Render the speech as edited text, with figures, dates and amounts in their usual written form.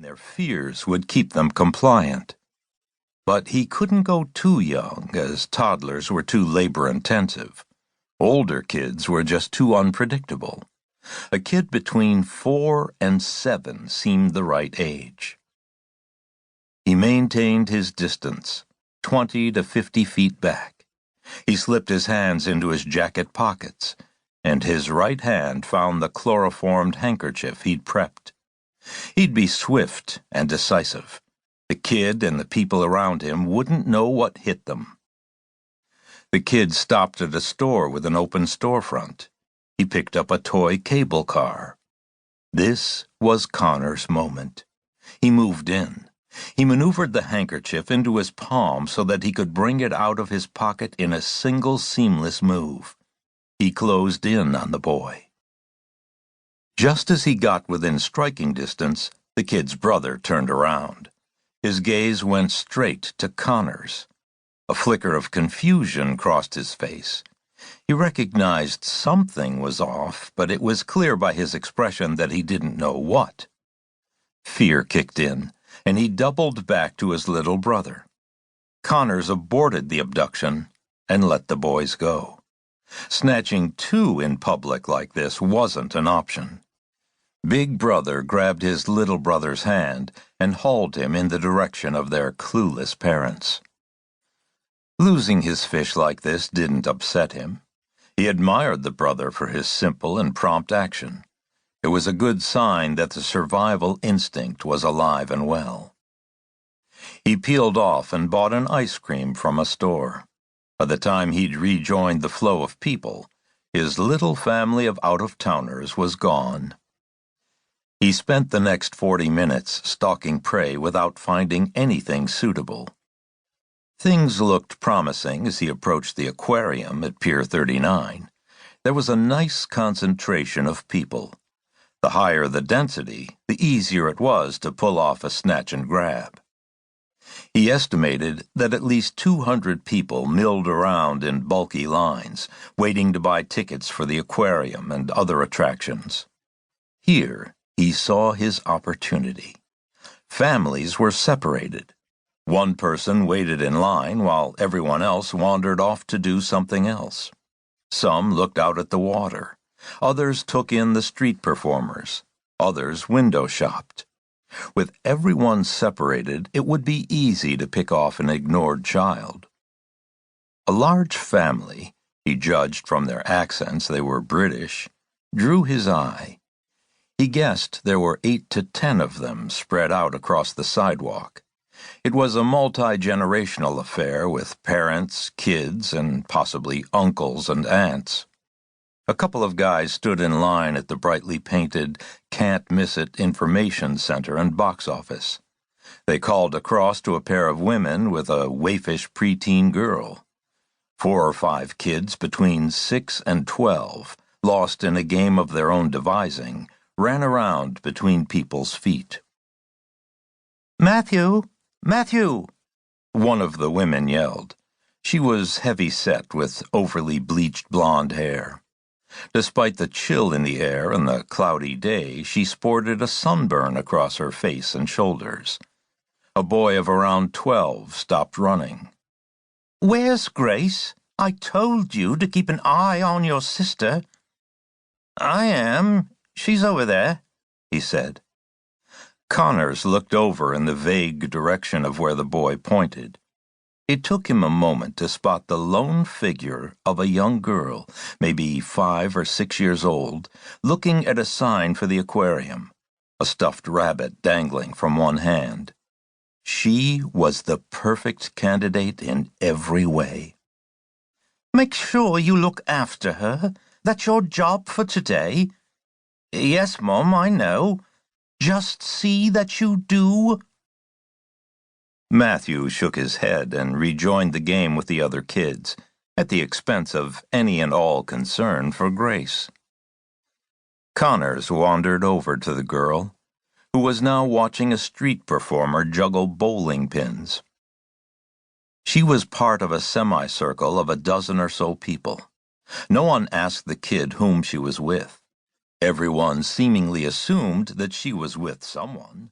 their fears would keep them compliant. But he couldn't go too young, as toddlers were too labor-intensive. Older kids were just too unpredictable. A kid between 4 and 7 seemed the right age. He maintained his distance, 20 to 50 feet back. He slipped his hands into his jacket pockets, and his right hand found the chloroformed handkerchief he'd prepped. He'd be swift and decisive. The kid and the people around him wouldn't know what hit them. The kid stopped at a store with an open storefront. He picked up a toy cable car. This was Connor's moment. He moved in. He maneuvered the handkerchief into his palm so that he could bring it out of his pocket in a single seamless move. He closed in on the boy. Just as he got within striking distance, the kid's brother turned around. His gaze went straight to Connor's. A flicker of confusion crossed his face. He recognized something was off, but it was clear by his expression that he didn't know what. Fear kicked in, and he doubled back to his little brother. Connors aborted the abduction and let the boys go. Snatching two in public like this wasn't an option. Big Brother grabbed his little brother's hand and hauled him in the direction of their clueless parents. Losing his fish like this didn't upset him. He admired the brother for his simple and prompt action. It was a good sign that the survival instinct was alive and well. He peeled off and bought an ice cream from a store. By the time he'd rejoined the flow of people, his little family of out-of-towners was gone. He spent the next 40 minutes stalking prey without finding anything suitable. Things looked promising as he approached the aquarium at Pier 39. There was a nice concentration of people. The higher the density, the easier it was to pull off a snatch and grab. He estimated that at least 200 people milled around in bulky lines, waiting to buy tickets for the aquarium and other attractions. Here, he saw his opportunity. Families were separated. One person waited in line while everyone else wandered off to do something else. Some looked out at the water. Others took in the street performers. Others window shopped. With everyone separated, it would be easy to pick off an ignored child. A large family, he judged from their accents they were British, drew his eye. He guessed there were 8 to 10 of them spread out across the sidewalk. It was a multi-generational affair with parents, kids, and possibly uncles and aunts. A couple of guys stood in line at the brightly painted Can't Miss It information center and box office. They called across to a pair of women with a waifish preteen girl. 4 or 5 kids between 6 and 12, lost in a game of their own devising, ran around between people's feet. "Matthew! Matthew!" one of the women yelled. She was heavy-set with overly bleached blonde hair. Despite the chill in the air and the cloudy day, she sported a sunburn across her face and shoulders. A boy of around 12 stopped running. "Where's Grace? I told you to keep an eye on your sister." "I am. She's over there," he said. Connors looked over in the vague direction of where the boy pointed. It took him a moment to spot the lone figure of a young girl, maybe 5 or 6 years old, looking at a sign for the aquarium, a stuffed rabbit dangling from one hand. She was the perfect candidate in every way. "Make sure you look after her. That's your job for today." "Yes, Mom, I know." "Just see that you do." Matthew shook his head and rejoined the game with the other kids, at the expense of any and all concern for Grace. Connors wandered over to the girl, who was now watching a street performer juggle bowling pins. She was part of a semicircle of a dozen or so people. No one asked the kid whom she was with. Everyone seemingly assumed that she was with someone,